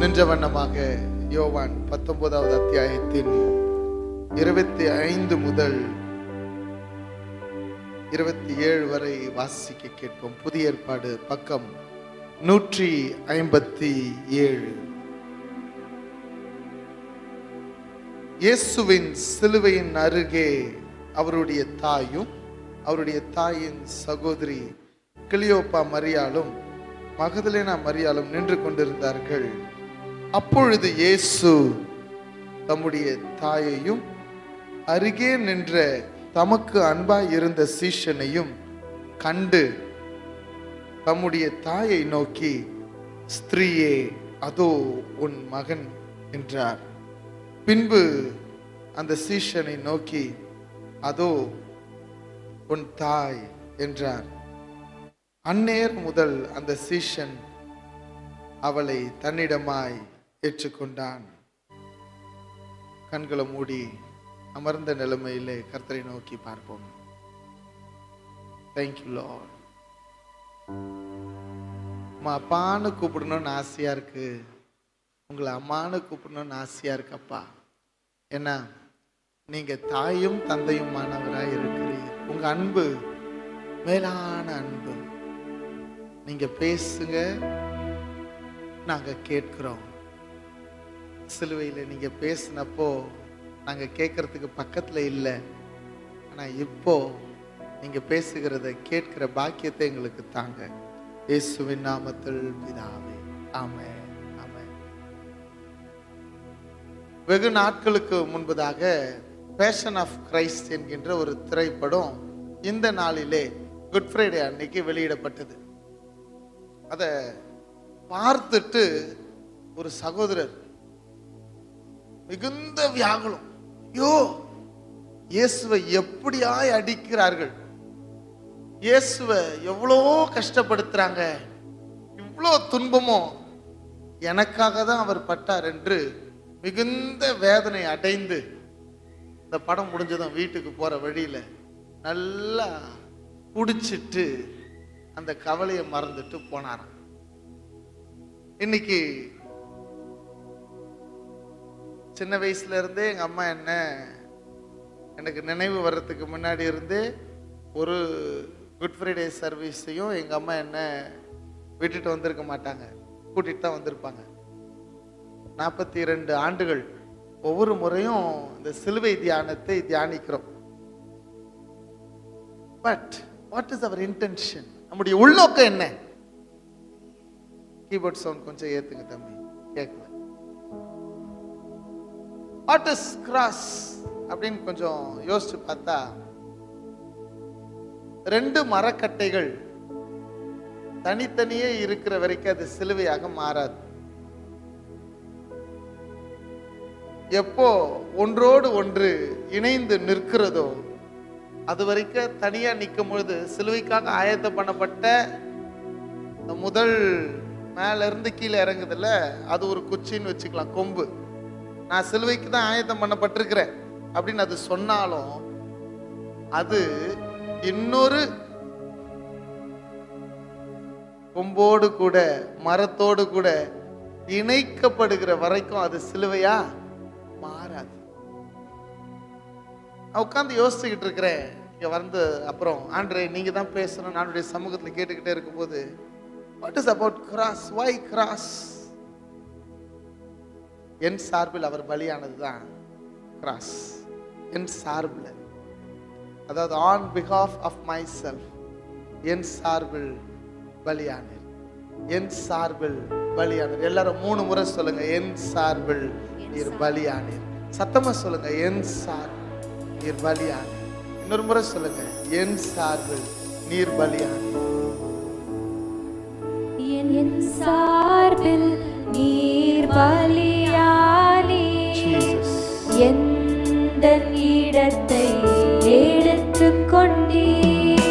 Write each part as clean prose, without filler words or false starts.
நின்ற வண்ணமாக யோவான் 19வது அத்தியாயத்தின் 25 முதல் 27 வரை வாசிக்க கேட்போம். புதிய ஏற்பாடு பக்கம் 157. இயேசுவின் சிலுவையின் அருகே அவருடைய தாயும் அவருடைய தாயின் சகோதரி கிளியோப்பா மரியாளும் மகதலேனா மரியாளும் நின்று கொண்டிருந்தார்கள். அப்பொழுது இயேசு தம்முடைய தாயையும் அருகே நின்ற தமக்கு அன்பாய் இருந்த சீஷனையும் கண்டு தம்முடைய தாயை நோக்கி, ஸ்திரீயே, அதோ உன் மகன் என்றார். பின்பு அந்த சீஷனை நோக்கி, அதோ உன் தாய் என்றார். அந்நேரம் முதல் அந்த சீஷன் அவளை தன்னிடமாய் ஏற்றுக்கொண்டான். கண்களை மூடி அமர்ந்த நிலைமையிலே கர்த்தரை நோக்கி பார்ப்போம். Thank you Lord. அம்மா அப்பான்னு கூப்பிடணும்னு ஆசையா இருக்கு, உங்களை அம்மானு கூப்பிடணும்னு ஆசையா இருக்கப்பா. ஏன்னா நீங்க தாயும் தந்தையுமானவராய் இருக்கிறீர். உங்க அன்பு மேலான அன்பு. நீங்க பேசுங்க, நாங்க கேட்கிறோம். சிலுவையில நீங்க பேசினப்போ நாங்க கேட்கறதுக்கு பக்கத்துல இல்லை, ஆனா இப்போ நீங்க பேசுகிறத கேட்கிற பாக்கியத்தை எங்களுக்கு தாங்க. இயேசுவின் நாமத்தில் பிதாவே, ஆமென், ஆமென். வெகு நாட்களுக்கு முன்பதாக பேஷன் ஆஃப் கிரைஸ்ட் என்கின்ற ஒரு திரைப்படம் இந்த நாளிலே குட் ஃப்ரைடே அன்னைக்கு வெளியிடப்பட்டது. அதை பார்த்துட்டு ஒரு சகோதரர் மிகுந்த வியாகுலம், ஐயோ இயேசுவை எப்படியாய் அடிக்கிறார்கள், இயேசுவை எவ்வளோ கஷ்டப்படுத்துறாங்க, இவ்வளோ துன்பமோ எனக்காக தான் அவர் பட்டார் என்று மிகுந்த வேதனை அடைந்து இந்த படம் முடிஞ்சதும் வீட்டுக்கு போற வழியில நல்லா குடிச்சிட்டு அந்த கவலையை மறந்துட்டு போனாராம். இன்னைக்கு சின்ன வயசுல இருந்தே எங்க அம்மா எனக்கு நினைவு வர்றதுக்கு முன்னாடி இருந்தே ஒரு குட் ஃப்ரைடே சர்வீஸையும் எங்க அம்மா விட்டுட்டு வந்திருக்க மாட்டாங்க, கூட்டிட்டு தான் வந்திருப்பாங்க. 42 ஆண்டுகள் ஒவ்வொரு முறையும் இந்த சிலுவை தியானத்தை தியானிக்கிறோம். But what is our intention? நம்முடைய உள்நோக்கம் என்ன? கீபோர்ட் சவுண்ட் கொஞ்சம் ஏத்துங்க தம்பி, கேட்கல. வாட் இஸ் கிராஸ் அப்படின்னு கொஞ்சம் யோசிச்சு பார்த்தா, 2 மரக்கட்டைகள் தனித்தனியே இருக்கிற வரைக்கும் அது சிலுவையாக மாறாது. எப்போ ஒன்றோடு ஒன்று இணைந்து நிற்கிறதோ அது வரைக்கும் தனியா நிற்கும் பொழுது சிலுவைக்காக ஆயத்தம் பண்ணப்பட்ட முதல் மேல இருந்து கீழே இறங்குதுல, அது ஒரு குச்சின்னு வச்சுக்கலாம், கொம்பு. நான் சிலுவைக்கு தான் ஆயத்தம் பண்ணப்பட்டிருக்கிறேன் அப்படின்னு அது சொன்னாலும் அது இன்னொரு கொம்போடு கூட மரத்தோடு கூட இணைக்கப்படுகிற வரைக்கும் அது சிலுவையா மாறாது. நான் உட்காந்து யோசிச்சுக்கிட்டு இருக்கிறேன். இங்க வந்து அப்புறம் ஆண்டரே நீங்க தான் பேசணும், நானுடைய சமூகத்தில் கேட்டுக்கிட்டே இருக்கும்போது, what is about cross? Why cross? என் சார்பில் அவர் பலியானது தான் கிராஸ். என் சார்பில், அதாவது on behalf of myself, என் சார்பில் பலியானீர், என் சார்பில் பலியானீர். எல்லாரும் 3 முறை சொல்லுங்க, என் சார்பில் நீர் பலியானீர். சத்தமா சொல்லுங்க, என் சார்பில் நீர் பலியானீர். இன்னொரு முறை சொல்லுங்க, என் சார்பில் நீர் பலியானீர். என் சார்பில் நீர் பலியானீர். எந்தன் இடத்தை எடுத்துக்கொண்டீர்.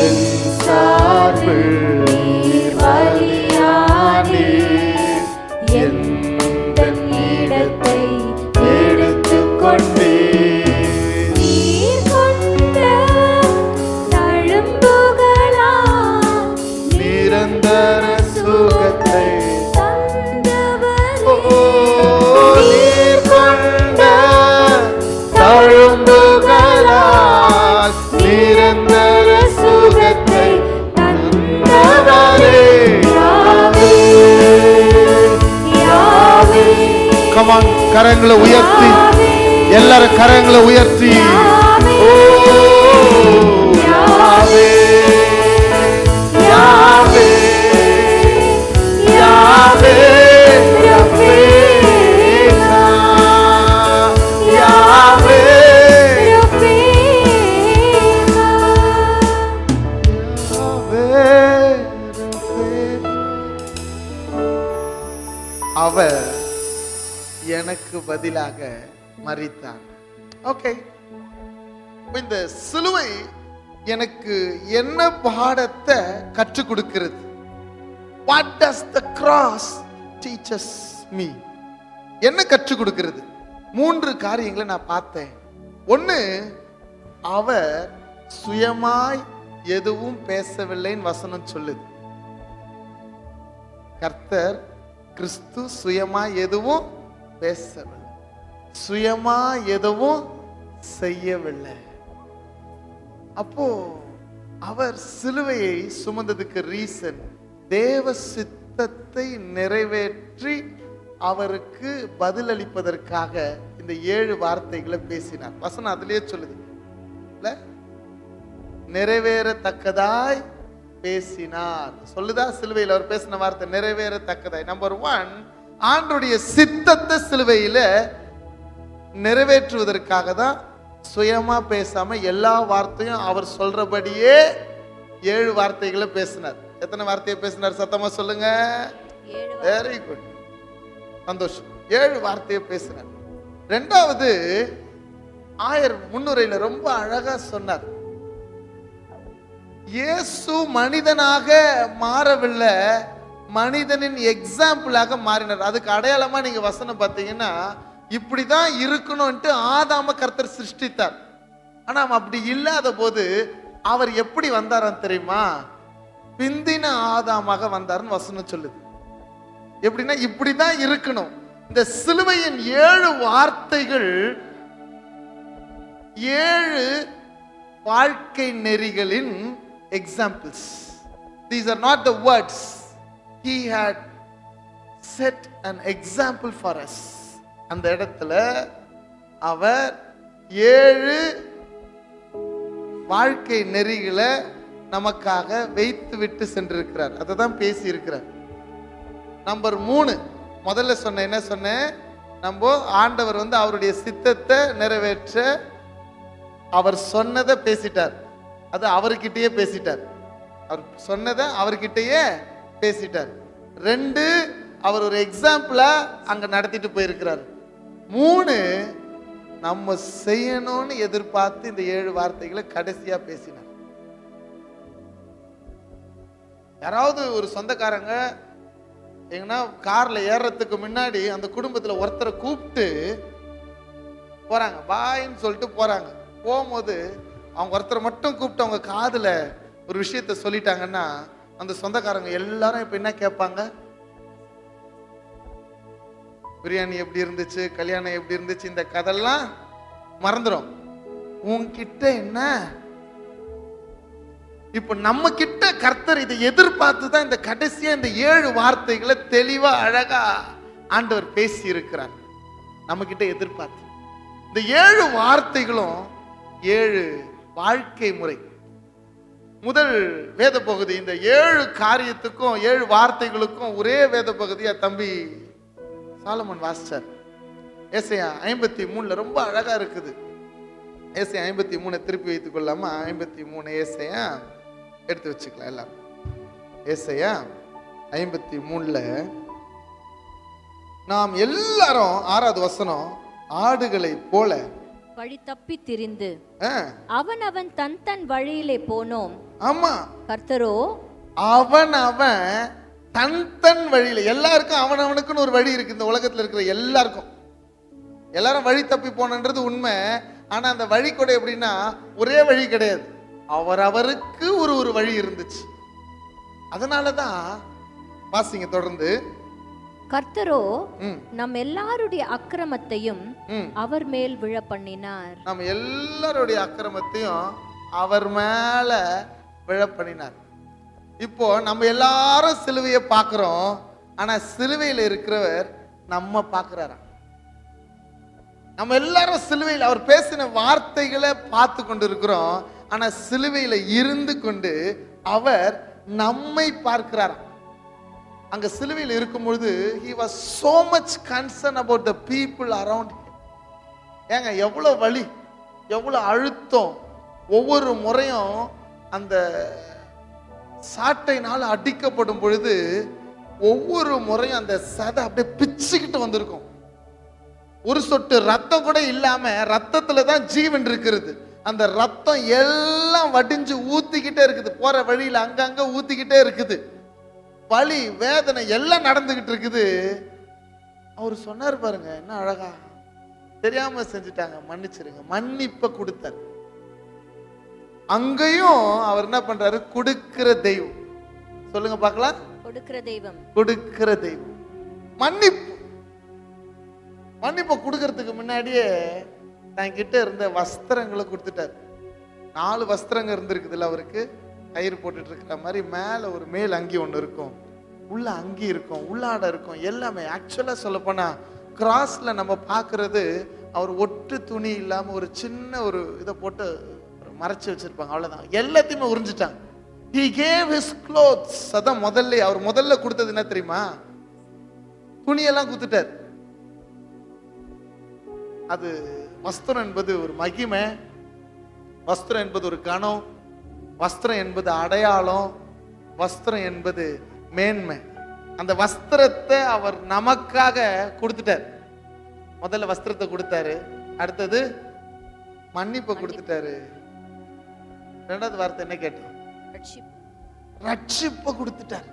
என் சார்பில் நீர் பலியானீர். எந்தன் இடத்தை எடுத்துக்கொண்டீர். நிரந்தர சுகத்தை தந்தவர் கமான், கரங்களை உயர்த்தி, எல்லாரும் கரங்களை உயர்த்தி. ஓ யாவே யாவே யாவே ரஃபீகா, யாவே அவர் எனக்கு பதிலாக மரித்தார். ஓகே, இந்த சிலுவை எனக்கு என்ன பாடத்தை கற்றுக் கொடுக்கிறது? What does the cross teaches me? என்ன கற்றுக் கொடுக்கிறது? 3 காரியங்களை நான் பார்த்தேன். ஒன்னு, அவர் சுயமாய் எதுவும் பேசவில்லைன்னு வசனம் சொல்லுது. கர்த்தர் கிறிஸ்து சுயமா எதுவும் பேசவில்லை, சுயமா எதுவும் செய்யவில்லை. அப்போ அவர் சிலுவையை சுமந்ததுக்கு ரீசன், தேவ சித்தத்தை நிறைவேற்றி அவருக்கு பதிலளிப்பதற்காக இந்த 7 வார்த்தைகளை பேசினார். வசனம் அதிலேயே சொல்லுது இல்ல, நிறைவேறத்தக்கதாய் பேசினார். சொல்லுதா? சிலுவையில் அவர் பேசின வார்த்தை நிறைவேறத்தக்கதாய். நம்பர் 1, ஆண்டவருடைய சித்தத்தை சிலுவையில நிறைவேற்றுவதற்காக தான் சுயமா பேசாம எல்லா வார்த்தையும் அவர் சொல்றபடியே 7 வார்த்தைகளை பேசினார். எத்தனை வார்த்தையை பேசினார்? சத்தமா சொல்லுங்க. வெரி குட், சந்தோஷம். 7 வார்த்தையை பேசினார். 2வது, ஆயர் முன்னுரையில ரொம்ப அழகா சொன்னார், இயேசு மனிதனாக மாறவில்லை, மனிதனின் எக்ஸாம்பிளாக மாறினார். அதுக்கு அடையாளமா நீங்க வசனம் பார்த்தீங்கன்னா, இப்படிதான் இருக்கணும்ட்டு ஆதாம கர்த்தர் சிருஷ்டித்தார். ஆனா அப்படி இல்லாத போது அவர் எப்படி வந்தாராம் தெரியுமா? பிந்தின ஆதாமாக வந்தாருன்னு வசனம் சொல்லுது. எப்படின்னா இப்படிதான் இருக்கணும். இந்த சிலுவையின் 7 வார்த்தைகள் 7 வாழ்க்கை நெறிகளின் examples. These are not the words. He had set an example for us. அந்த இடத்துல அவர் 7 வாழ்க்கை நெறிகளை நமக்காக வைத்து விட்டு சென்றிருக்கிறார். அதை தான் பேசி இருக்கிறார். நம்பர் 3, முதல்ல சொன்ன என்ன சொன்னேன்? நம்ம ஆண்டவர் அவருடைய சித்தத்தை நிறைவேற்ற அவர் சொன்னதை பேசிட்டார். அது அவர்கிட்டயே பேசிட்டார். அவர் சொன்னதை அவர்கிட்டயே பேசிட்டார். 2, அவர் ஒரு எக்ஸாம்பிளா அங்க நடத்திட்டு போயிருக்கிறார். 3, நம்ம செய்யணும்னு எதிர்பார்த்து இந்த 7 வார்த்தைகளை கடைசியா பேசினார். யாராவது ஒரு சொந்தக்காரங்க எங்கன்னா கார்ல ஏறதுக்கு முன்னாடி அந்த குடும்பத்துல ஒருத்தரை கூப்பிட்டு போறாங்க, பாயின்னு சொல்லிட்டு போறாங்க. போகும்போது அவங்க ஒருத்தரை மட்டும் கூப்பிட்டு அவங்க காதுல ஒரு விஷயத்த சொல்லிட்டாங்கன்னா அந்த சொந்தக்காரங்க எல்லாரும் இப்ப என்ன கேட்பாங்க? பிரியாணி எப்படி இருந்துச்சு, கல்யாணம் எப்படி இருந்துச்சு, இந்த கதெல்லாம் மறந்துடும். உன்கிட்ட என்ன? இப்ப நம்ம கிட்ட கர்த்தர் இதை எதிர்பார்த்து தான் இந்த கடைசியா இந்த 7 வார்த்தைகளை தெளிவா அழகா ஆண்டவர் பேசி இருக்கிறார். நம்ம கிட்ட எதிர்பார்த்து இந்த 7 வார்த்தைகளும் 7 வாழ்க்கை முறை. முதல் வேத பகுதி, இந்த 7 காரியத்துக்கும் 7 வார்த்தைகளுக்கும் ஒரே வேத பகுதியா தம்பி சாலமன் வாசிச்சார். ஏசாயா 53 ரொம்ப அழகா இருக்குது. ஏசாயா 53 திருப்பி வைத்துக் கொள்ளாம 53 ஏசாயா எடுத்து வச்சுக்கலாம் எல்லாரும். ஏசாயா 53 நாம் எல்லாரும் 6வது வசனம், ஆடுகளை போல வழி தப்பி திரிந்து அவன் தன் வழியிலே போனோம். ஆமா, கர்த்தரோ அவன் தன் வழியில. எல்லாருக்கும் அவனுக்குன்னு ஒரு வழி இருக்கு. இந்த உலகத்துல இருக்கிற எல்லாரும் வழி தப்பி போனன்றது உண்மை. ஆனா அந்த வழி கூட எப்படின்னா ஒரே வழி கிடையாது, அவருக்கு ஒரு வழி இருந்துச்சு. அதனாலதான் வாசிங்க தொடர்ந்து. கர்த்தரோ நம் எல்லாருடைய அக்கிரமத்தையும் அவர் மேல் விழ பண்ணினார். நம்ம எல்லாருடைய அக்கிரமத்தையும் அவர் மேல விழ பண்ணினார். இப்போ நம்ம எல்லாரும் சிலுவையை பார்க்கிறோம், ஆனா சிலுவையில் இருக்கிறவர் நம்ம பார்க்கிறாராம். நம்ம எல்லாரும் சிலுவையில் அவர் பேசின வார்த்தைகளை பார்த்து கொண்டு இருக்கிறோம். ஆனா சிலுவையில இருந்து கொண்டு அவர் நம்மை பார்க்கிறாராம். அங்க சிலுவையில் இருக்கும் பொழுது he was so much concerned about the people around him. ஏங்க எவ்வளவு வலி, எவ்வளவு அழுத்தம். ஒவ்வொரு முறையும் அந்த சாட்டையினால் அடிக்கப்படும் பொழுது ஒவ்வொரு முறையும் அந்த சதை அப்படியே பிச்சுக்கிட்டு வந்திருக்கும். ஒரு சொட்டு ரத்தம் கூட இல்லாம, ரத்தத்துல தான் ஜீவன் இருக்கிறது. அந்த ரத்தம் எல்லாம் வடிஞ்சு ஊத்திக்கிட்டே இருக்குது. போற வழியில அங்கங்க ஊத்திக்கிட்டே இருக்குது. வலி, வேதனை எல்லாம் நடந்துகிட்டு இருக்குது. அவர் சொன்னார் பாருங்க, என்ன அழகா, தெரியாம செஞ்சுட்டாங்க, மன்னிச்சிருங்க, மன்னிப்ப கொடுத்தார். அங்கேயும் அவர் என்ன பண்றாரு, கொடுக்கிற தெய்வம். சொல்லுங்க பார்க்கலாம். கொடுக்கிற தெய்வம், கொடுக்கிற தெய்வம். மன்னிப்பு, மன்னிப்பை கொடுக்கறதுக்கு முன்னாடியே தான் கிட்ட இருந்த வஸ்திரங்களை கொடுத்துட்டார். 4 வஸ்திரங்கள் இருந்திருக்குதுல்ல அவருக்கு, கயிறு போட்டுட்டு இருக்கிற மாதிரி. மேல ஒரு மேல் அங்கி ஒன்று இருக்கும், உள்ள அங்கி இருக்கும், உள்ளாட இருக்கும், எல்லாமே. ஆக்சுவலா சொல்ல போனா கிராஸ்ல நம்ம பார்க்கறது அவர் ஒட்டு துணி இல்லாம ஒரு சின்ன ஒரு இதை போட்டு மறைச்சு வச்சிருப்பாங்க, அவ்வளவுதான். எல்லாத்தையுமே உறிஞ்சிட்டாங்க. He gave his clothes. அதான் முதல்ல அவர் முதல்ல கொடுத்தது என்ன தெரியுமா, துணியெல்லாம் கொடுத்துட்டார். அது வஸ்திரம் என்பது ஒரு மகிமை, வஸ்திரம் என்பது ஒரு கணம், வஸ்திரம் என்பது அடையாளம், வஸ்திரம் என்பது மேன்மை. அந்த வஸ்திரத்தை அவர் நமக்காக கொடுத்துட்டார். முதல்ல வஸ்திரத்தை கொடுத்தாரு, அடுத்தது மன்னிப்பை கொடுத்துட்டாரு. 2வது வார்த்தை என்ன கேட்டோம், ரட்சிப்பை கொடுத்துட்டார்.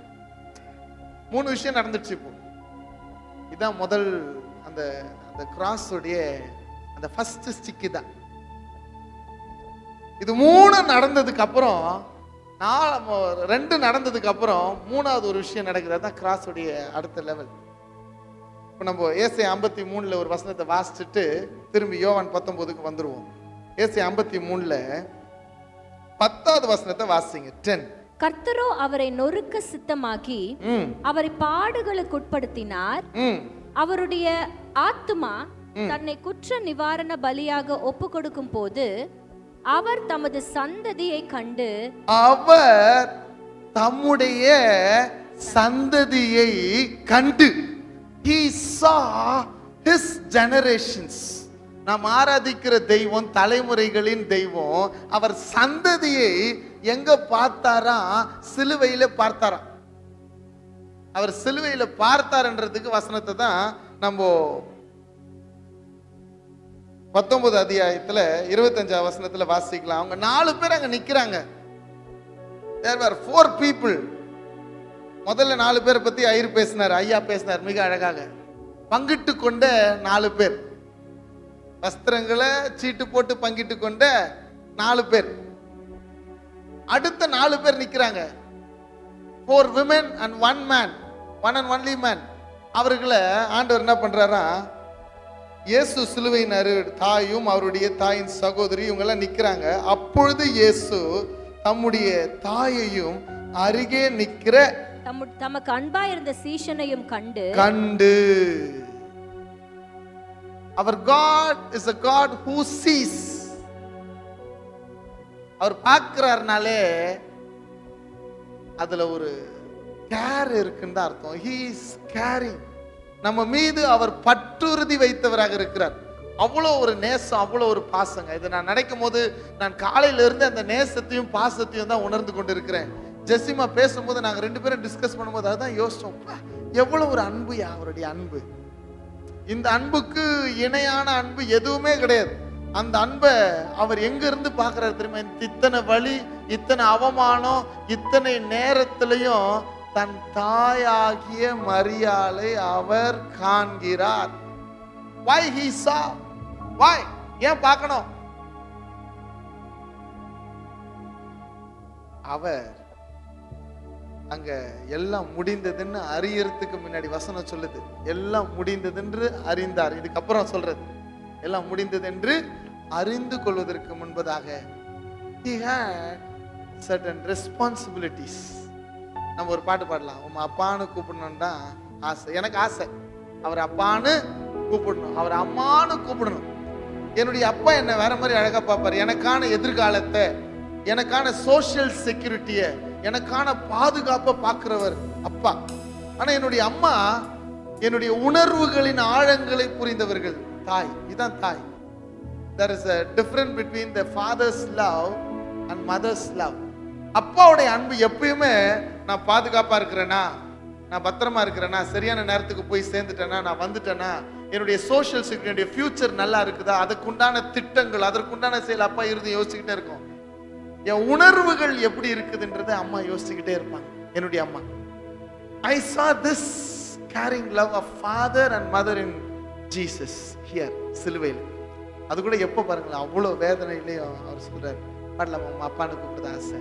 3 விஷயம் நடந்துச்சு. இப்போ இதான் முதல் அந்த அந்த கிராஸ் உடைய அந்த ஃபர்ஸ்ட் ஸ்டிக் தான். இது 3 நடந்ததுக்கு அப்புறம் 2 நடந்ததுக்கு அப்புறம் 3வது ஒரு விஷயம் நடக்குது. அதான் கிராஸ் உடைய அடுத்த லெவல். இப்போ நம்ம ஏசாயா 53 ஒரு வசனத்தை வாசிச்சுட்டு திரும்பி யோவான் 19க்கு வந்துருவோம். ஏசாயா 53 10வது வசனத்தை வாசிங்க. 10. கர்த்தரோ அவரை நொறுக்க சித்தமாக்கி அவரை பாடுகளுக்கு உட்படுத்தினார். அவருடைய ஆத்துமா தன்னை குற்ற நிவாரண பலியாக ஒப்பு கொடுக்கும் போது அவர் தமது சந்ததியை கண்டு, அவர் தம்முடைய சந்ததியை கண்டு, he saw his generations. நாம் ஆராதிக்கிற தெய்வம் தலைமுறைகளின் தெய்வம். அவர் சந்ததியை எங்க பார்த்தாரா, சிலுவையில பார்த்தாரா. அவர் சிலுவையில பார்த்தார்ன்றதுக்கு வசனத்தை தான் நம்ம 19 அத்தியாயத்துல 25 வசனத்துல வாசிக்கலாம். அவங்க 4 பேர் அங்க நிக்கிறாங்க. There were 4 people. முதல்ல 4 பேரை பத்தி ஐயர் பேசினார், ஐயா பேசினார் மிக அழகாக. பங்கிட்டு கொண்ட 4 பேர், வஸ்திரங்களை சீட்டு போட்டு பங்கிட்டு கொண்ட 4 பேர். அடுத்த 4 பேர் நிக்கிறாங்க. 4 women and 1 man, one and only man. அவர்களை ஆண்டவர் என்ன பண்றாரா, இயேசு சிலுவையின் தாயும் அவருடைய தாயின் சகோதரி இவங்கெல்லாம் நிக்கிறாங்க. அப்பொழுது இயேசு தம்முடைய தாயையும் அருகே நிக்கிற தமக்கு அன்பா இருந்த சீஷனையும் கண்டு அவர் God is a God who sees. அவர் பார்க்கிறார்னாலே அதுல ஒரு கேர் இருக்குன்னு அர்த்தம். He is caring. நம்ம மீது அவர் பற்றுறுதி வைத்தவராக இருக்கிறார். அவ்வளோ ஒரு நேசம், அவ்வளோ ஒரு பாசங்க. இதை நான் நினைக்கும் போது நான் காலையில இருந்து அந்த நேசத்தையும் பாசத்தையும் தான் உணர்ந்து கொண்டு இருக்கிறேன். ஜெசிமா பேசும்போது நாங்கள் 2 பேரும் டிஸ்கஸ் பண்ணும்போது அதான் யோசிச்சோம், எவ்வளோ ஒரு அன்பு, அவருடைய அன்பு. இந்த அன்புக்கு இணையான அன்பு எதுவுமே கிடையாது. அந்த அன்பை அவர் எங்க இருந்து பார்க்கிறாரு தெரியுமா? இத்தனை வலி, இத்தனை அவமானம், இத்தனை நேரத்திலையும் தன் தாயாகிய மரியாளை அவர் காண்கிறார். Why he saw? Why? ஏன் பார்க்கணும்? அவர் அங்க எல்லாம் முடிந்ததுன்னு அறியறதுக்கு முன்னாடி வசனம் சொல்லுது, எல்லாம் முடிந்ததென்று அறிந்தார். இதுக்கப்புறம் சொல்றது எல்லாம் முடிந்தது என்று அறிந்து கொள்வதற்கு முன்பதாக he had certain responsibilities. நம்ம ஒரு பாட்டு பாடலாம், உங்க அப்பான்னு கூப்பிடணும் தான் ஆசை. எனக்கு ஆசை அவர் அப்பான்னு கூப்பிடணும், அவர் அம்மான்னு கூப்பிடணும். என்னுடைய அப்பா என்ன வேற மாதிரி அழகா பார்ப்பார். எனக்கான எதிர்காலத்தை, எனக்கான சோஷியல் செக்யூரிட்டியை, எனக்கான பாதுகாப்பை பார்க்கிறவர் அப்பா. ஆனா என்னுடைய அம்மா என்னுடைய உணர்வுகளின் ஆழங்களை புரிந்தவர்கள் தாய். இதுதான் தாய். There is a difference between the father's love and mother's love. அப்பாவுடைய அன்பு எப்பயுமே நான் பாதுகாப்பா இருக்கிறேனா, நான் பத்திரமா இருக்கிறேனா, சரியான நேரத்துக்கு போய் சேர்ந்துட்டேனா, நான் வந்துட்டேனா, என்னுடைய சோஷியல் செக்யூரிட்டி ஃபியூச்சர் நல்லா இருக்குதா, அதுக்குண்டான திட்டங்கள், அதற்குண்டான செயல் அப்பா இருந்து யோசிச்சுக்கிட்டே இருக்கும். என் உணர்வுகள் எப்படி இருக்குதுன்றதை அம்மா யோசிச்சுக்கிட்டே இருப்பாங்க. என்னுடைய அம்மா. I saw this caring love of father and mother in Jesus here, சிலுவையில். அது கூட எப்போ பாருங்களேன், அவ்வளோ வேதனையிலையும் அவர் சொல்றாரு, பாடலாமா, உங்க அப்பான்னு கூப்பிடுத ஆசை,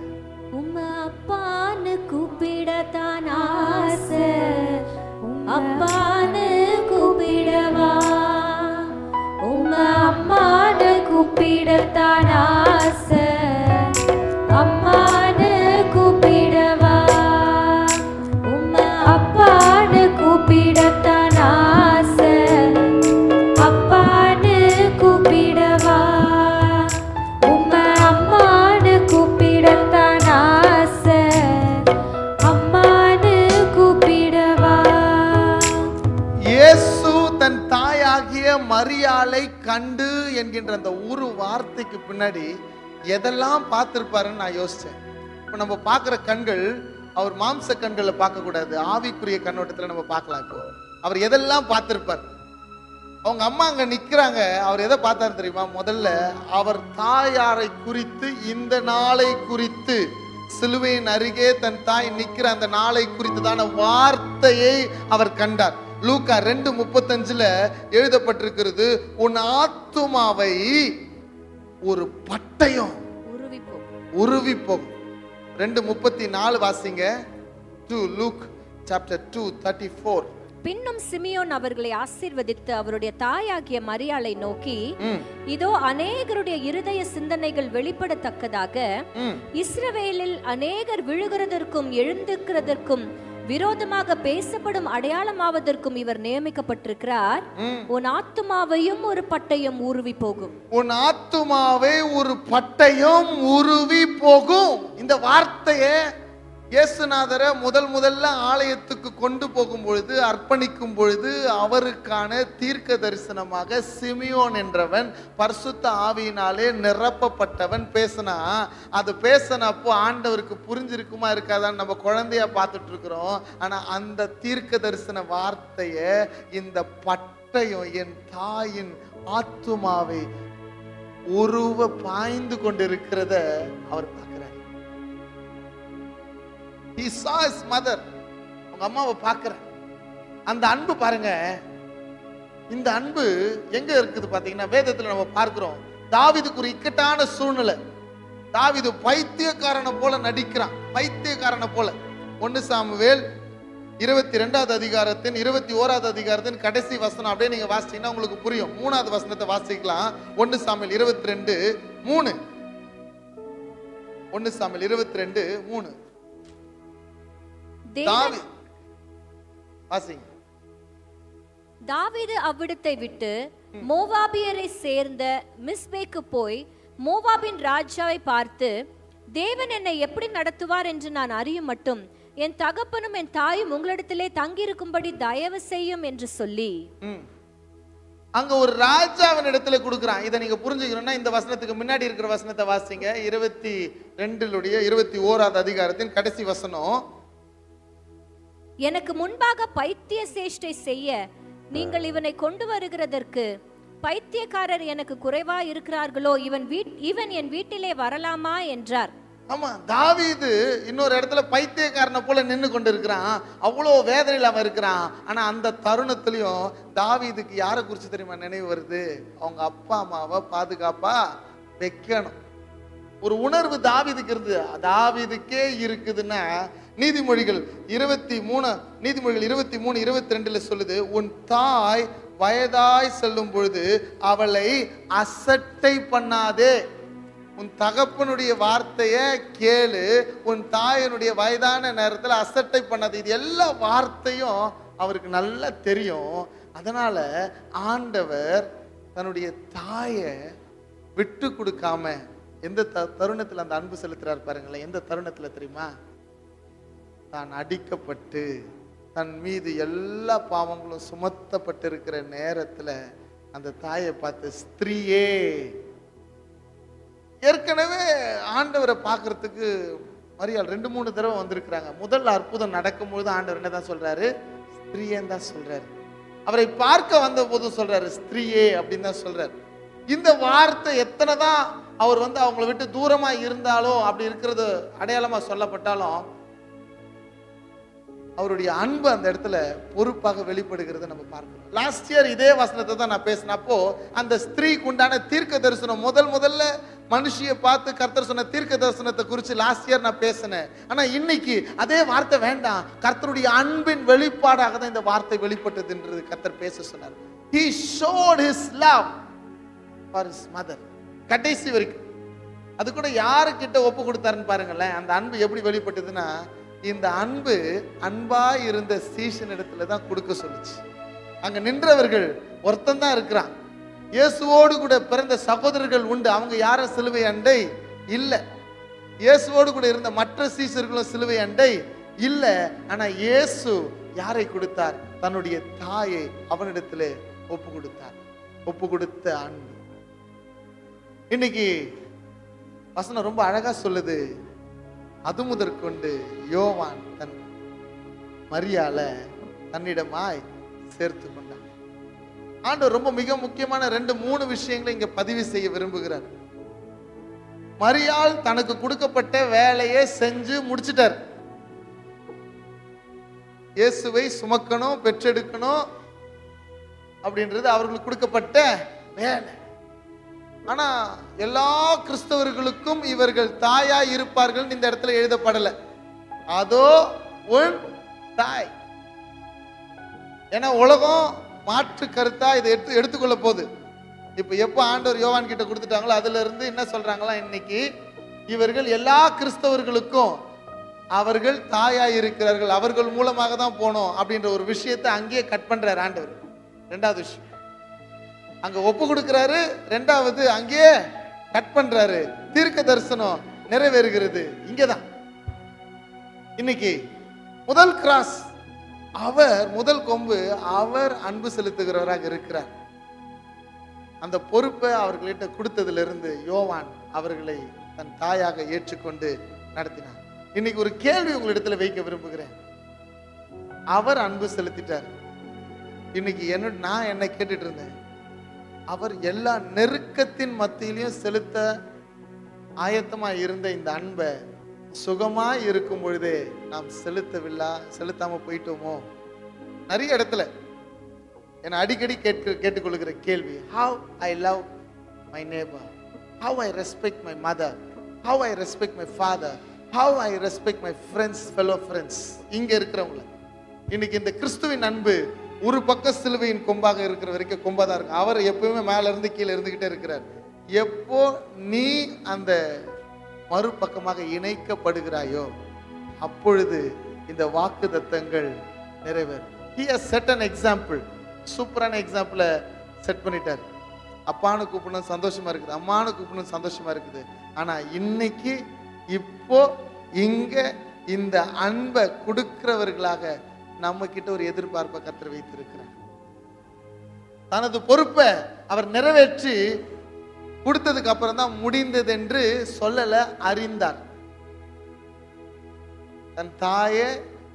உம்ம அப்பான்னு கூப்பிடத்தான் ஆசை, அப்பான்னு கூப்பிடவா, உம்ம அம்மான்னு கூப்பிடத்தான் ஆசை, அம்மான்னு கூப்பிடவா, உம்ம அப்பான்னு கூப்பிடத்தான் ஆசை, அப்பான்னு கூப்பிடவா, உம்ம அம்மான்னு கூப்பிடத்தான் ஆசை, அம்மான்னு கூப்பிடவா. இயேசு தன் தாயாகிய மரியாளை கண்டு என்கின்ற அந்த ஒரு வார்த்தைக்கு பின்னாடி எதெல்லாம் பார்த்திருப்பாருன்னு நான் யோசிச்சேன். இப்போ நம்ம பார்க்குற கண்கள் அவர் மாம்ச கண்களை பார்க்க கூடாது, ஆவிக்குரிய கண்ணோட்டத்தில் நம்ம பார்க்கலாம். இப்போ அவர் எதெல்லாம் பார்த்திருப்பார். அவங்க அம்மா அங்க நிக்கிறாங்க, அவர் எதை பார்த்தாரு தெரியுமா? முதல்ல அவர் தாயாரை குறித்து, இந்த நாளை குறித்து, சிலுவையின் அருகே தன் தாய் நிக்கிற அந்த நாளை குறித்ததான வார்த்தையை அவர் கண்டார். லூக்கா 2:35 எழுதப்பட்டிருக்கிறது, உன் ஆத்துமாவை ஒரு பட்டயம் உருவி போகும். 2:34 வாசிங்க. 2 Luke chapter 2:34. பின்னும் சிமியோன் அவர்களை ஆசீர்வதித்து அவருடைய தாயாகிய மரியாளை நோக்கி, இதோ அநேகருடைய இருதய சிந்தனைகள் வெளிப்படத்தக்கதாக இஸ்ரவேலில் அநேகர் விழுகிறதற்கும் எழுந்திருக்கிறதற்கும் விரோதமாக பேசப்படும் அடையாளமாவதற்கும் இவர் நியமிக்கப்பட்டிருக்கிறார். உன் ஆத்துமாவையும் ஒரு பட்டயம் உருவி போகும். உன் ஆத்துமாவை ஒரு பட்டயம் உருவி போகும். இந்த வார்த்தையை இயேசுநாதரை முதல்ல ஆலயத்துக்கு கொண்டு போகும் பொழுது, அர்ப்பணிக்கும் பொழுது அவருக்கான தீர்க்க தரிசனமாக சிமியோன் என்றவன் பரிசுத்த ஆவியினாலே நிரப்பப்பட்டவன் பேசினா. அது பேசினப்போ ஆண்டவருக்கு புரிஞ்சிருக்குமா இருக்காதான்னு நம்ம குழந்தையா பார்த்துட்டு இருக்கிறோம். ஆனா அந்த தீர்க்க தரிசன வார்த்தையை, இந்த பட்டயம் என் தாயின் ஆத்துமாவை உருவ பாய்ந்து கொண்டிருக்கிறத அவர் பார்க்கிறார். He saw his mother. அவங்க அம்மாவை பார்க்கிறார். அந்த அன்பு பாருங்க, இந்த அன்பு எங்க இருக்குது பாத்தீங்கன்னா, வேதத்துல நம்ம பார்க்கிறோம். தாவீதுக்கு ஒரு இக்கட்டான சூழ்நிலை. தாவீது பைத்தியக்காரனை போல நடிக்கிறான், பைத்தியக்காரனை போல. 1 சாமுவேல் 22வது அதிகாரத்தின் 21வது அதிகாரத்தின் கடைசி வசனம் அப்படியே நீங்க வாசிச்சீங்கன்னா உங்களுக்கு புரியும். 3வது வசனத்தை வாசிக்கலாம். 1 சாமுவேல் 22:3. 1 சாமுவேல் 22:3. தாவீது அவ்விடத்தை விட்டு மோவாபியரை சேர்ந்த மிஸ்பேக்கு போய் மோவாபின் ராஜாவை பார்த்து, தேவன் என்னை எப்படி நடத்துவார் என்று நான் அறியும் மட்டும் என் தகப்பனும் என் தாயும் உங்களிடத்திலே தங்கியிருக்கும்படி தயவு செய்யும் என்று சொல்லி அங்க ஒரு ராஜாவின் இடத்துல கொடுக்குறான். இதை நீங்க புரிஞ்சுக்கணும்னா இந்த வசனத்துக்கு முன்னாடி இருக்கிற வசனத்தை வாசிங்க. 22 21வது அதிகாரத்தின் கடைசி வசனம். எனக்கு முன்பாக பைத்திய சேஷ்டை செய்ய நீங்கள் இவனை கொண்டு வருகிறதற்கு பைத்தியக்காரர் எனக்கு குறைவா இருக்கிறார்களோ, இவன் என் வீட்டிலே வரலாமா என்றார். ஆமா, தாவீது இன்னொரு இடத்துல பைத்தியக்காரனை போல நின்று கொண்டு இருக்கிறான். அவ்வளோ வேதனையில் அவன் இருக்கிறான். ஆனா அந்த தருணத்திலையும் தாவீதுக்கு யாரை குறிச்சு தெரியுமா நினைவு வருது? அவங்க அப்பா அம்மாவை பாதுகாப்பா வைக்கணும். ஒரு உணர்வு தாவீதுக்கு இருந்தது. தாவீதுக்கே இருக்குதுன்னா நீதிமொழிகள் 23:22 சொல்லுது, உன் தாய் வயதாய் செல்லும் பொழுது அவளை அசட்டை பண்ணாதே. உன் தகப்பனுடைய வார்த்தைய கேளு, உன் தாயினுடைய வயதான நேரத்தில் அசட்டை பண்ணாது. இது எல்லா வார்த்தையும் அவருக்கு நல்லா தெரியும். அதனால ஆண்டவர் தன்னுடைய தாயை விட்டு கொடுக்காம எந்த தருணத்தில் அந்த அன்பு செலுத்துறாரு பாருங்களேன். எந்த தருணத்தில் தெரியுமா? தான் அடிக்கப்பட்டு தன் மீது எல்லா பாவங்களும் சுமத்தப்பட்டு இருக்கிற நேரத்துல அந்த தாயை பார்த்து, ஸ்திரீயே. ஏற்கனவே ஆண்டவரை பார்க்கறதுக்கு மரியாள் 2-3 தடவை வந்திருக்கிறாங்க. முதல் அற்புதம் நடக்கும்போது ஆண்டவர் என்னதான் சொல்றாரு? ஸ்திரீயேன்னு தான் சொல்றாரு. அவரை பார்க்க வந்த போது சொல்றாரு ஸ்திரீயே அப்படின்னு தான் சொல்றாரு. இந்த வார்த்தை எத்தனை தான் அவர் அவங்கள விட்டு தூரமா இருந்தாலும், அப்படி இருக்கிறது அடையாளமா சொல்லப்பட்டாலும், அவருடைய அன்பு அந்த இடத்துல பொறுப்பாக வெளிப்படுகிறத நம்ம பார்க்கிறோம். லாஸ்ட் இயர் இதே வசனத்தை தான் நான் பேசினப்போ, அந்த ஸ்திரீக்கு உண்டான தீர்க்க தரிசனம் முதல்ல மனுஷியை பார்த்து கர்த்தர் சொன்ன தீர்க்க தரிசனத்தை குறித்து லாஸ்ட் இயர் நான் பேசினேன். ஆனா இன்னைக்கு அதே வார்த்தை வேண்டாம், கர்த்தருடைய அன்பின் வெளிப்பாடாக தான் இந்த வார்த்தை வெளிப்பட்டதுன்றது கர்த்தர் பேச சொன்னார். He showed his love for his mother. கடைசி வரைக்கும் அது கூட யாருக்கிட்ட ஒப்பு கொடுத்தாருன்னு பாருங்களேன். அந்த அன்பு எப்படி வெளிப்பட்டதுன்னா, இந்த அன்பு அன்பா இருந்த சீஷன் இடத்துல தான் கொடுக்க சொல்லுச்சு. அங்க நின்றவர்கள் ஒருத்தன் தான் இருக்கிறான். இயேசுவோடு கூட பிறந்த சகோதரர்கள் உண்டு, அவங்க யாரும் சிலுவை அண்டை இல்ல. இயேசுவோடு கூட இருந்த மற்ற சீஷர்களும் சிலுவை அண்டை இல்ல. ஆனா இயேசு யாரை கொடுத்தார்? தன்னுடைய தாயை அவனிடத்திலே ஒப்பு கொடுத்தார். ஒப்பு கொடுத்த அன்பு. இன்னைக்கு வசனம் ரொம்ப அழகா சொல்லுது. அது முதற்கொண்டு யோவான் தன் மரியாள தன்னிடமாய் சேர்த்து கொண்டான். ஆண்டவர் ரொம்ப மிக முக்கியமான 2-3 விஷயங்களை இங்க பதிவு செய்ய விரும்புகிறார். மரியாள் தனக்கு கொடுக்கப்பட்ட வேலையை செஞ்சு முடிச்சிட்டார். இயேசுவை சுமக்கணும், பெற்றெடுக்கணும் அப்படின்றது அவர்களுக்கு கொடுக்கப்பட்ட வேலை. ஆனா எல்லா கிறிஸ்தவர்களுக்கும் இவர்கள் தாயா இருப்பார்கள் இந்த இடத்துல எழுதப்படல. அதோ உன் தாய். ஏன்னா உலகம் மாற்று கருத்தா இதை எடுத்துக்கொள்ள போகுது. இப்ப எப்ப ஆண்டவர் யோவான் கிட்ட கொடுத்துட்டாங்களோ அதுல இருந்து என்ன சொல்றாங்களா, இன்னைக்கு இவர்கள் எல்லா கிறிஸ்தவர்களுக்கும் அவர்கள் தாயா இருக்கிறார்கள், அவர்கள் மூலமாக தான் போனோம் அப்படின்ற ஒரு விஷயத்தை அங்கேயே கட் பண்றாரு ஆண்டவர். 2வது விஷயம் அங்க ஒப்பு கொடுக்கிறாரு, 2வது அங்கேயே கட் பண்றாரு. தீர்க்க தரிசனம் நிறைவேறுகிறது இங்கதான். இன்னைக்கு முதல் கிராஸ் அவர், முதல் கொம்பு அவர் அன்பு செலுத்துகிறவராக இருக்கிறார். அந்த பொறுப்பை அவர்களிட்ட கொடுத்ததுல இருந்து யோவான் அவர்களை தன் தாயாக ஏற்றுக்கொண்டு நடத்தினார். இன்னைக்கு ஒரு கேள்வி உங்களிடத்துல வைக்க விரும்புகிறேன். அவர் அன்பு செலுத்திட்டார். இன்னைக்கு நான் என்ன கேட்டுட்டு இருந்தேன், அவர் எல்லா நெருக்கத்தின் மத்தியிலையும் செலுத்த ஆயத்தமா இருந்த இந்த அன்பை சுகமா இருக்கும் பொழுதே நாம் செலுத்தாம போயிட்டோமோ? நிறைய இடத்துல என்ன அடிக்கடி கேட்டுக்கொள்கிற கேள்வி, how I love my neighbor, how I respect my mother, how I respect my father, how I respect my friends, fellow friends. இங்க இருக்கிறவங்கள இன்னைக்கு இந்த கிறிஸ்துவின் அன்பு ஒரு பக்கம் சிலுவையின் கொம்பாக இருக்கிற வரைக்கும் கொம்பாதான் இருக்கு. அவர் எப்பவுமே மேல இருந்து கீழே இருந்துகிட்டே இருக்கிறார். எப்போ நீ அந்த மறுபக்கமாக இணைக்கப்படுகிறாயோ அப்பொழுது இந்த வாக்கு தத்தங்கள் நிறைவேறும். He has set an example. சூப்பரான எக்ஸாம்பிள செட் பண்ணிட்டார். அப்பானு கூப்பிடணும் சந்தோஷமா இருக்குது, அம்மானு கூப்பிடணும் சந்தோஷமா இருக்குது. ஆனா இன்னைக்கு இப்போ இங்க இந்த அன்பை கொடுக்கிறவர்களாக நம்ம கிட்ட ஒரு எதிர்பார்ப்பை கர்த்தர் வைத்திருக்கிறார். தனது பொறுப்பை அவர் நிறைவேற்றி கொடுத்ததுக்கு அப்புறம் தான் முடிந்தது என்று சொல்லல, அறிந்தார். தன் தாயை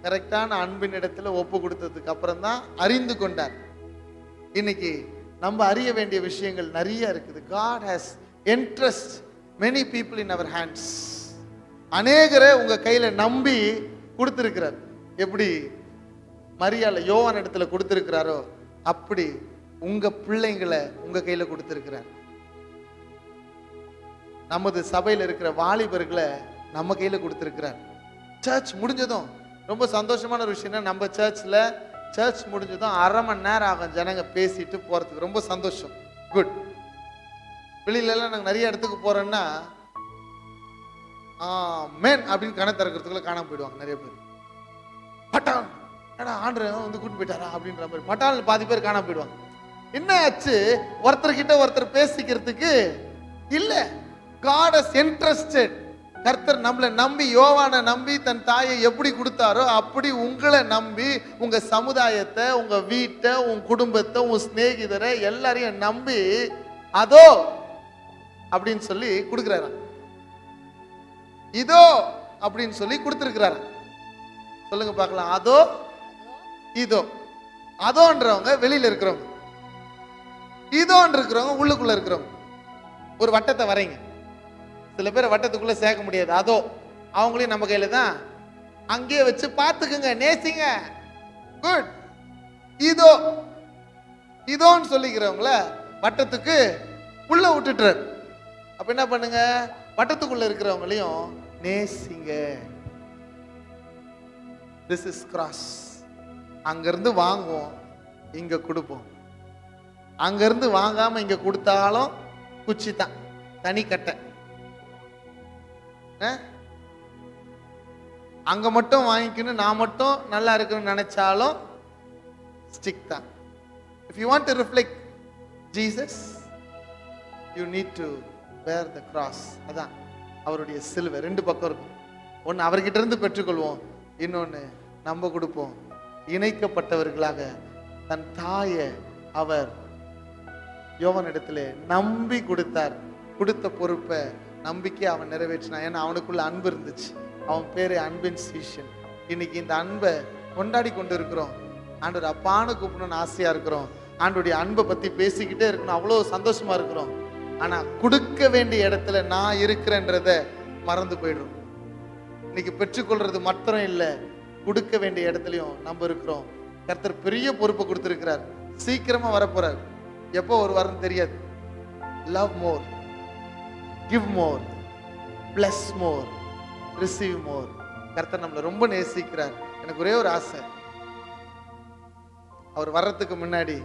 கரெக்டான அன்பின் இடத்துல ஒப்பு கொடுத்ததுக்கு அப்புறம் தான் அறிந்து கொண்டார். இன்னைக்கு நம்ம அறிய வேண்டிய விஷயங்கள் நிறைய இருக்குது. God has entrusted many people in our hands. அநேகரை உங்க கையில நம்பி கொடுத்திருக்கிறார். எப்படி மரியாள யோவான் இடத்துல கொடுத்திருக்கிறாரோ அப்படி உங்க பிள்ளைங்களை உங்க கையில கொடுத்திருக்கிறார். நமது சபையில் இருக்கிற வாலிபர்களை நம்ம கையில கொடுத்திருக்கிறார். சர்ச் முடிஞ்சதும் ரொம்ப சந்தோஷமான ஒரு விஷயம், நம்ம சர்ச் முடிஞ்சதும் 1/2 மணி நேரம் ஆகும் ஜனங்க பேசிட்டு போறதுக்கு. ரொம்ப சந்தோஷம், குட். வெளியில எல்லாம் நாங்கள் நிறைய இடத்துக்கு போறோம்னா மேன் அப்படின்னு கணக்கு திறக்கிறதுக்குள்ள காணாம போயிடுவாங்க நிறைய பேர். பட்டான் ஆண்டவர் வந்து கூட்டு போயிட்டாரா அப்படின்ற மாதிரி பட்டான் பாதி பேர் காணாம போயிடுவாங்க. என்ன ஆச்சு? ஒருத்தர்கிட்ட ஒருத்தர் பேசிக்கிறதுக்கு இல்ல. God is interested. கர்த்தர் நம்மளை நம்பி, யோவானை நம்பி தன் தாயை எப்படி கொடுத்தாரோ அப்படி உங்களை நம்பி உங்க சமுதாயத்தை, உங்க வீட்டை, உங்க குடும்பத்தை, உங்க சிநேகிதரை எல்லாரையும் நம்பி அதோ அப்படின்னு சொல்லி கொடுக்கிறாராம். இதோ அப்படின்னு சொல்லி கொடுத்துருக்கிறாராம். சொல்லுங்க பார்க்கலாம். அதோ இதோ. அதோன்றவங்க வெளியில இருக்கிறவங்க, இதோன்னு இருக்கிறவங்க உள்ளுக்குள்ள இருக்கிறவங்க. ஒரு வட்டத்தை வரைங்க. சில பேரை வட்டத்துக்குள்ள சேர்க்க முடியாது. அதோ அவங்களையும் நம்ம கையில தான். அங்கேயே வச்சு பார்த்துக்குங்க, நேசிங்க. குட். இதோ இதோன்னு சொல்லிக்கிறவங்கள வட்டத்துக்கு உள்ள விட்டுட்டு அப்ப என்ன பண்ணுங்க? வட்டத்துக்குள்ள இருக்கிறவங்களையும் நேசிங்க. This is cross. அங்கிருந்து வாங்குவோம், இங்க கொடுப்போம். அங்கிருந்து வாங்காம இங்க கொடுத்தாலும் குச்சி தான், தனி கட்டை. அங்க மட்டும் வாங்கிக்கணும், நான் மட்டும் நல்லா இருக்கணும்னு நினைச்சாலும் ஸ்டிக் தான். If you want to reflect Jesus, you need to bear the cross. அதான் அவருடைய சிலுவை. ரெண்டு பக்கம் இருக்கும். ஒன்று அவர்கிட்ட இருந்து பெற்றுக்கொள்வோம், இன்னொன்று நம்ம கொடுப்போம். இணைக்கப்பட்டவர்களாக தன் தாயை அவர் யோவானிடத்திலே நம்பி கொடுத்தார். கொடுத்த பொறுப்பை நம்பிக்கை அவன் நிறைவேற்றினான். ஏன்னா அவனுக்குள்ள அன்பு இருந்துச்சு. அவன் பேரு அன்பின் சீஷன். இன்னைக்கு இந்த அன்பை கொண்டாடி கொண்டு இருக்கிறோம். ஆண்டவர் அப்பான்னு கூப்பிடணும்னு ஆசையா இருக்கிறோம். ஆண்டோடைய அன்பை பத்தி பேசிக்கிட்டே இருக்கணும், அவ்வளோ சந்தோஷமா இருக்கிறோம். ஆனா கொடுக்க வேண்டிய இடத்துல நான் இருக்கிறேன்றத மறந்து போயிடுறோம். இன்னைக்கு பெற்றுக்கொள்றது மாத்திரம் இல்லை, கொடுக்க வேண்டிய இடத்துலையும் நம்ம இருக்கிறோம். கர்த்தர் பெரிய பொறுப்பை கொடுத்திருக்கிறார். சீக்கிரமா வரப்போறார். எப்போ ஒரு வாரம் தெரியாது. Love more, give more, bless more, receive more. கர்த்தர் நம்மளை ரொம்ப நேசிக்கிறார். எனக்கு ஒரே ஒரு ஆசை, அவர் வர்றதுக்கு முன்னாடி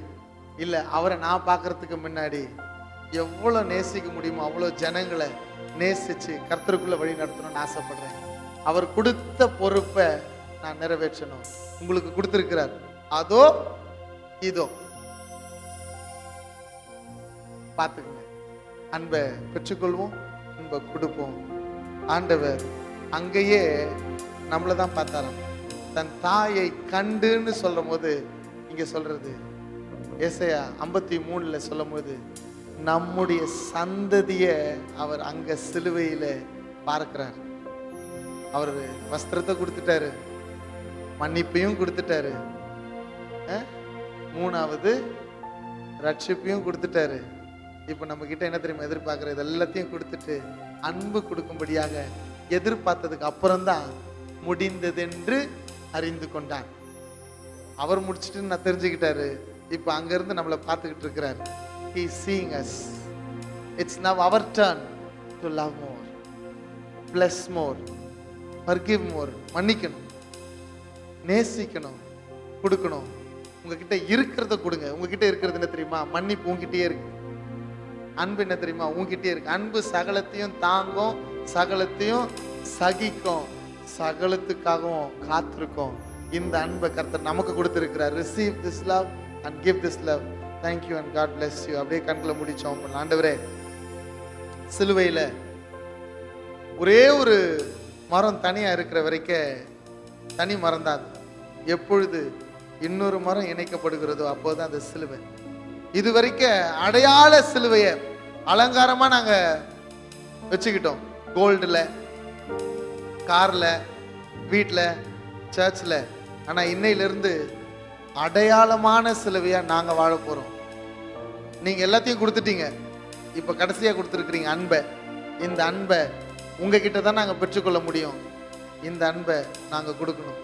இல்ல அவரை நான் பார்க்கறதுக்கு முன்னாடி எவ்வளவு நேசிக்க முடியுமோ அவ்வளோ ஜனங்களை நேசிச்சு கர்த்தருக்குள்ள வழி நடத்தணும்னு ஆசைப்படுறேன். அவர் கொடுத்த பொறுப்பை நான் நிறைவேற்றணும். உங்களுக்கு கொடுத்திருக்கிறார். அதோ இதோ பார்த்துக்கங்க. அன்பை பெற்றுக்கொள்வோம், அன்பை கொடுப்போம். ஆண்டவர் அங்கேயே நம்மளை தான் பார்த்தாராம். தன் தாயை கண்டுன்னு சொல்லும் போது இங்க சொல்றது ஏசாயா 53 சொல்லும் போது நம்முடைய சந்ததிய அவர் அங்க சிலுவையில பார்க்கிறார். அவர் வஸ்திரத்தை கொடுத்துட்டாரு, மன்னிப்பையும் கொடுத்துட்டாரு, மூணாவது ரட்சிப்பையும் கொடுத்துட்டாரு. இப்ப நம்ம கிட்ட என்ன தெரியுமா எதிர்பார்க்கிற? இது எல்லாத்தையும் கொடுத்துட்டு அன்பு கொடுக்கும்படியாக எதிர்பார்த்ததுக்கு அப்புறம்தான் முடிந்ததென்று அறிந்து கொண்டான். அவர் முடிச்சுட்டு நான் தெரிஞ்சுக்கிட்டாரு. இப்ப அங்க இருந்து நம்மளை பார்த்துக்கிட்டு இருக்கிறார். He is seeing us. It's now our turn to love more, bless more, forgive more. மன்னிக்கணும், நேசிக்கணும், கொடுக்கணும். உங்ககிட்ட இருக்கிறத கொடுங்க. உங்ககிட்ட இருக்கிறது என்ன தெரியுமா? மன்னிப்பு உங்ககிட்டயே இருக்கு. அன்பு என்ன தெரியுமா? உங்ககிட்டயே இருக்கு. அன்பு சகலத்தையும் தாங்கும், சகலத்தையும் சகிக்கும், சகலத்துக்காகவும் காத்திருக்கும். இந்த அன்பை கர்த்தர் நமக்கு கொடுத்திருக்கிறார். Receive this love and give this love. Thank you and God bless you. அப்படியே கண்களை முடிச்சோம். ஆண்டவரே, சிலுவையில ஒரே ஒரு மரம் தனியா இருக்கிற வரைக்கும் தனி மரம் தான். எப்பொழுது இன்னொரு மரம் இணைக்கப்படுகிறதோ அப்போதான் அந்த சிலுவை. இது வரைக்கும் அடையாள சிலுவைய அலங்காரமா நாங்க வச்சுக்கிட்டோம். கோல்டுல, கார்ல, வீட்டுல, சர்ச்ல. ஆனா இன்னையிலிருந்து அடையாளமான சிலுவையா நாங்க வாழ போறோம். நீங்க எல்லாத்தையும் கொடுத்துட்டீங்க, இப்ப கடைசியா கொடுத்துருக்கிறீங்க அன்பை. இந்த அன்பை உங்ககிட்ட தான் நாங்க பெற்றுக்கொள்ள முடியும். இந்த அன்பை நாங்க கொடுக்கணும்.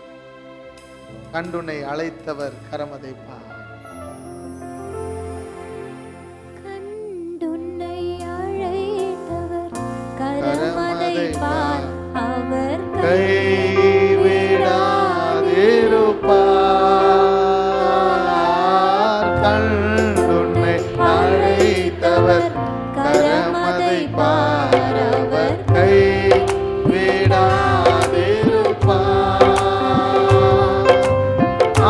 கண்டுனை அழைத்தவர் கரமதைப்பா. கண்டுனை அழைத்தவர் கரமதைப்பார், அவர் கைவிடாதிருப்பார். கண்டுனை அழைத்தவர் கரமதைப்பார், அவர் கைவிடாதிருப்பார்.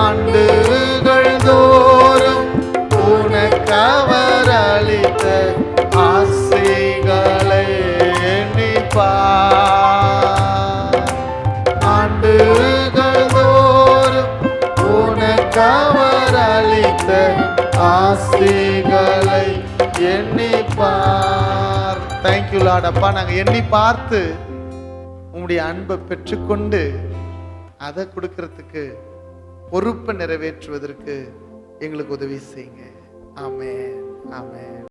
ஆண்டுகள் ஆசிகளை எண்ணி பார். Thank you Lord. அப்பா, நாங்கள் எண்ணி பார்த்து உம்முடைய அன்பை பெற்றுக்கொண்டு அதை கொடுக்கறதுக்கு பொறுப்பை நிறைவேற்றுவதற்கு எங்களுக்கு உதவி செய்யுங்க. ஆமென், ஆமென்.